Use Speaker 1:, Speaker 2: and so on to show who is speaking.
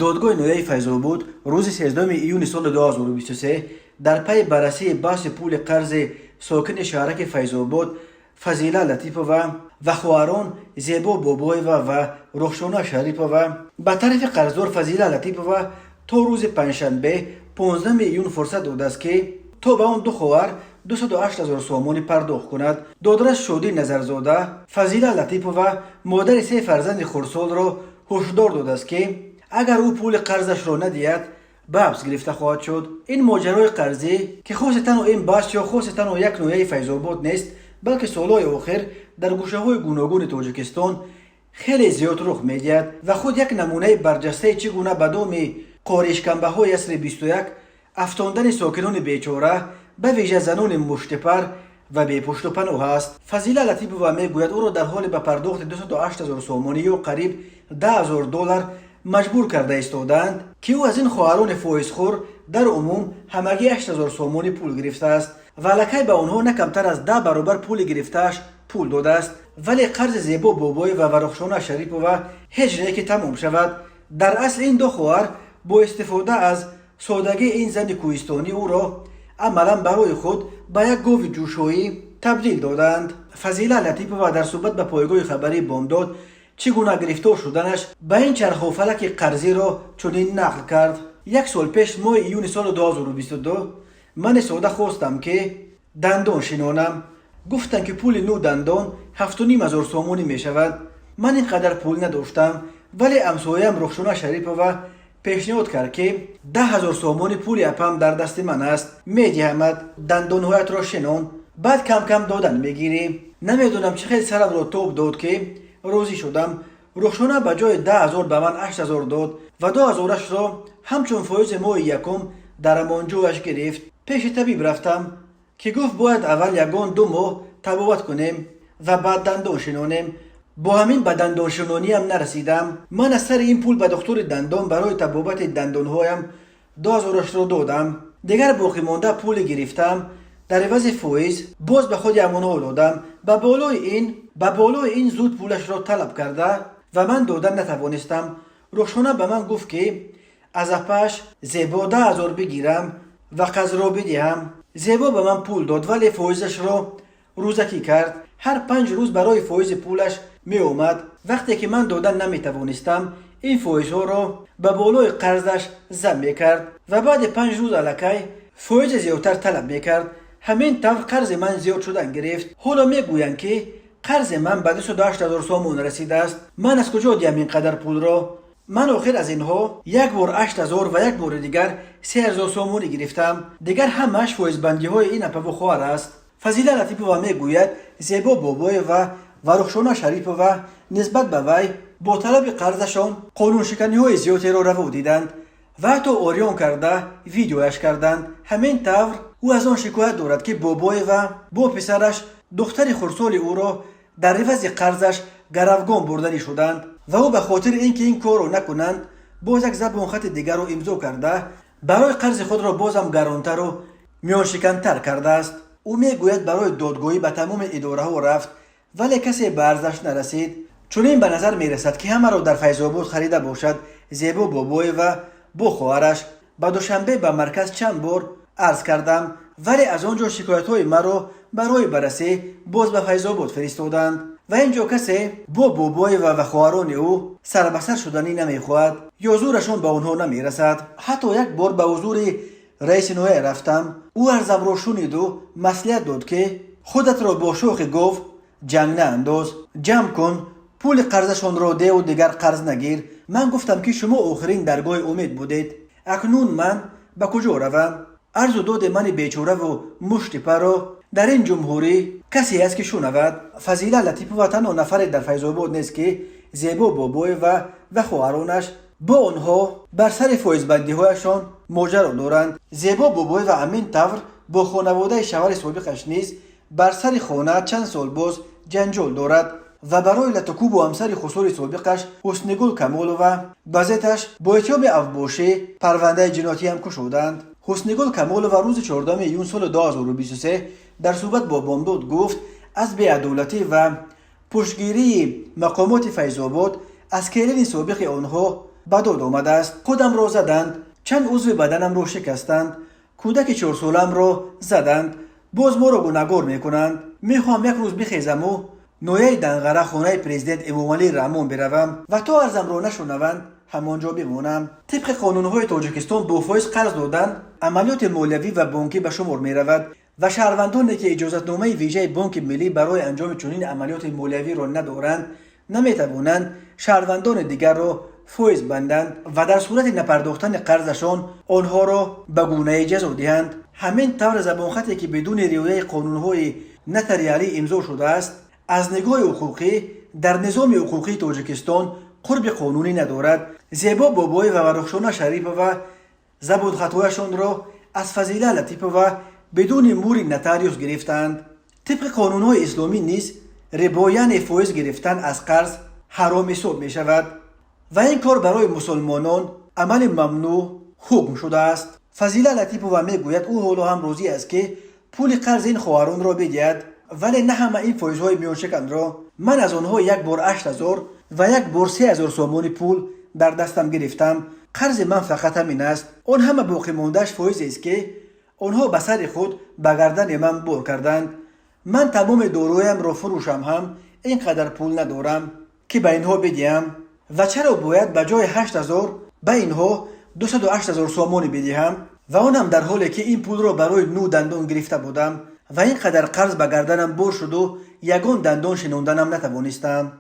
Speaker 1: دادگاه نویای فیض‌آباد روز 13 ایون سال 2023 در پی بررسی بحث پول قرض ساکن شهرک فیض‌آباد فضیله لطیپووا و خواهران زیبا بابایووا و رخشانه شریپووا به طرف قرضدار فضیله لطیپووا تا روز پنجشنبه 15 ایون فرصت داده است که تا به آن دو خواهر 208,000 سومانی پرداخت کند. دادرس شادی نظرزاده فضیله لطیپووا مادر 3 فرزند خردسال را هشدار داده است که اگر او پول قرضش را ندهد به حبس گرفته خواهد شد. این ماجرای قرضی که خاص تنها این بحث یا خاص تنها یک نوعه فیض‌آباد نیست، بلکه سالهای آخر در گوشه‌های گوناگون تاجیکستان خیلی زیاد رخ می‌دهد و خود یک نمونه برجسته چگونه به دام قاریشکنبه‌های عصر 21 افشاندن ساکنان بیچاره به ویژه زنان مشتپر و بی پشت و پناه است. فضیله لطیپووا میگوید او را در حال به پرداخت 208,000 سومانی یا قریب $10,000 مجبور کرده ایستادند که او از این خواهران فایزخور در عموم همگی 8,000 سومانی پول گرفته است و لکه به آنها نه کمتر از 10 برابر پول گرفتهش پول داده است. ولی قرض زیبا بابای و رخشانه شریپووا هیچ نه که تمام شود. در اصل این دو خواهر با استفاده از سادگی این زن کوهستانی او را عملا برای خود به یک گاو جوشایی تبدیل دادند. فضیله لطیپووا در صحبت به پایگاه خبری بامداد چگونه گرفتار شدنش به این چرخ و فلک قرضی را چنین نقل کرد: یک سال پیش ماه ایون سال 2022 من ساده خواستم که دندان شنانم. گفتن که پول نو دندان 7,500 سومانی می شود. من اینقدر پول نداشتم، ولی همسایه‌ام رخشانه شریپووا پیشنهاد کرد که 10,000 سومانی پول اپم در دست من است، میدهمت، دندانهایت را شنان، بعد کم کم دادن میگیری. نمیدونم چه خیلی سرم را توپ داد که راضی شدم. رخشانه به جای 10,000 به من 8,000 داد و 2,000 را همچون فایز ماه یکم در امانجوش گرفت. پیش طبیب رفتم که گفت باید اول یگان 2 ماه تبابت کنیم و بعد دندان شنانیم. با همین به دندان شنانی هم نرسیدم. من از سر این پول به دکتر دندان برای تبابت دندانهایم 2,000 را دادم. دیگر باقی مانده پول گرفتم در عوض فایز باز به خود امانها دادم. به بالای این زود پولش را طلب کرده و من دادن نتوانستم. رخشانه به من گفت که از اپش زیبا 10,000 بگیرم و قرض را بدهم. زیبا به من پول داد ولی فایزش را روزکی کرد. هر 5 روز برای فایز پولش می اومد. وقتی که من دادن نمی توانستم این فایزها را به بالای قرضش ضم می کرد و بعد 5 روز الکی فایز زیادتر طلب می کرد. همین طور قرض من زیاد شدن گرفت. حالا می گویند که قرض من به 208,000 سومون رسیده است. من از کجا دیم اینقدر پول را؟ من آخر از اینها یک بار 8,000 و یک بار دیگر 3,000 سومونی گرفتم. دیگر همش فایزبندی های این اپا و خواهر است. فضیله لطیپووا میگوید زیبا بابای و رخشانه شریپووا نسبت به وی با طلب قرضشان قانون شکنی های زیادی را روا دیدند و حتی آریان کرده ویدیویش کردند. همین طور او از آن شکایت دارد که بابای و با پسرش دختر خردسال او را در عوض قرضش گروگان بردنی شدند و او به خاطر اینکه این کار را نکنند باز یک زبان خط دیگر را امضا کرده برای قرض خود را بازم گرانتر و میان شکنتر کرده است. او میگوید برای دادگاهی به تمام اداره ها رفت ولی کسی به ارزش نرسید. چون این به نظر میرسد که همه را در فیض‌آباد خریده باشد. زیبا بابای و با خواهرش به دوشنبه به مرکز چند بار عرض کردم ولی از آنجا شکایت های مرا برای بررسی باز به فیض‌آباد فرستادند و اینجا کسی با بابای و خواهران او سر به سر شدنی نمیخواهد یا زورشان به آنها نمیرسد. حتی یک بار به حضور رئیس نوعه رفتم. او عرضم را شنید و مصلحت داد که خودت را با شوخ گفت جنگ نه انداز، جمع کن، پول قرضشان را ده و دیگر قرض نگیر. من گفتم که شما آخرین درگاه امید بودید، اکنون من به کجا روم؟ عرض و داد من بیچاره و مشتپر را در این جمهوری کسی است که شنود. فضیله لطیپووا تنها نفر در فیض‌آباد نیست که زیبا بابای و خواهرانش با آنها بر سر فایزبندی هایشان ماجرا دارند. زیبا بابای و امین طور با خانواده شوهر سابقش نیز بر سر خانه چند سال باز جنجال دارد و برای لطکوب و همسر خسور سابقش حسنگل کمال و بازتش با اتیاب افباشی پرونده جناتی هم کشودند. حسنگل کمال و روز 14 ایون سال 2023 در صحبت با بامداد گفت از بی‌عدالتی و پشتگیری مقامات فیض‌آباد از کلین سابق آنها به داد آمده است. خودم را زدند، چند عضو بدنم را شکستند، کودک 4 سالم را زدند، باز ما را گناهکار میکنند. میخوام یک روز بخیزم و نویه دنغره خانه پرزیدنت امامعلی رحمان بروم و تا ارزم را نشنوند همانجا بمانم. طبق قانونهای تاجیکستان با فایز قرض دادن عملیات مالیوی و بانکی به شمار می رود و شهروندانی که اجازتنامه ویژه بانک ملی برای انجام چنین عملیات مالیوی را ندارند نمی توانند شهروندان دیگر را فایز بندند و در صورت نپرداختن قرضشان آنها را به گونه جزا دهند. همین طور زبانخطی که بدون رعایت قانونهای نتریالی امضا شده است از نگاه حقوقی در نظام حقوقی تاجیکستان قرب قانونی ندارد. زیبا بابای و رخشانه شریف و زبان خطایشان را از فضیله لطیف و بدون موری نتاریوس گرفتند. طبق قانونهای اسلامی نیز ربا یعنی فایز گرفتن از قرض حرام حساب می شود و این کار برای مسلمانان عمل ممنوع حکم شده است. فضیله لطیف و می گوید او حالا هم راضی است که پول قرض این خواهران را بدهد، ولی نه همه این فایزهای میان شکن را. من از آنها یک بار 8000 و یک بار 3000 سومانی پول در دستم گرفتم. قرض من فقط همین است. آن همه باقی موندهش فایز است که آنها به سر خود به گردن من بار کردند. من تمام دارویم را فروشم هم اینقدر پول ندارم که به اینها بدهم و چرا باید به جای 8000 به اینها 208000 سومانی بدهم و آنم در حالی که این پول را برای نو دندان گرفته بودم و اینقدر قرض به گردنم بار شد و یگان دندان شنوندنم نتوانستم.